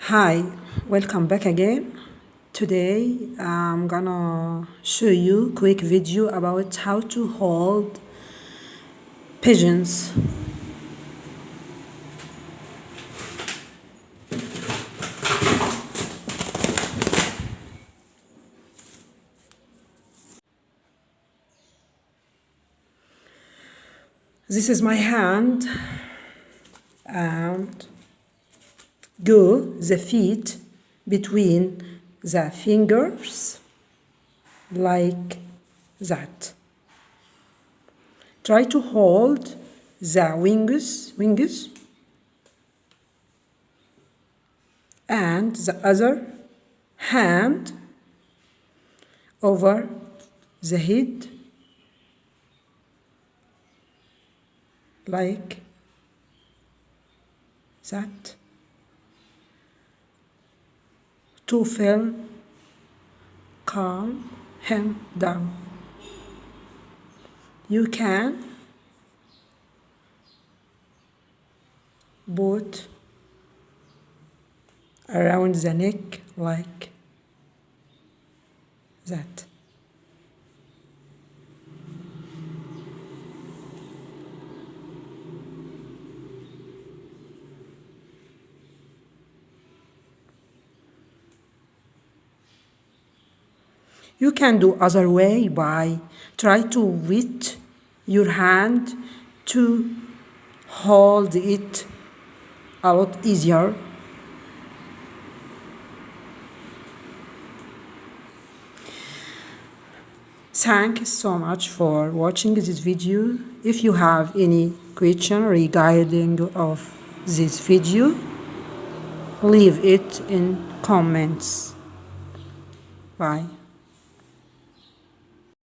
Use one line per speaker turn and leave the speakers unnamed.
Hi, welcome back again. Today I'm gonna show you a quick video about how to hold pigeons. This is my hand and go the feet between the fingers like that. Try to hold the wings and the other hand over the head like that to feel calm him down. You can put around the neck like that. You can do other way by try to wet your hand to hold it a lot easier. Thank you so much for watching this video. If you have any question regarding of this video, leave it in comments. Bye.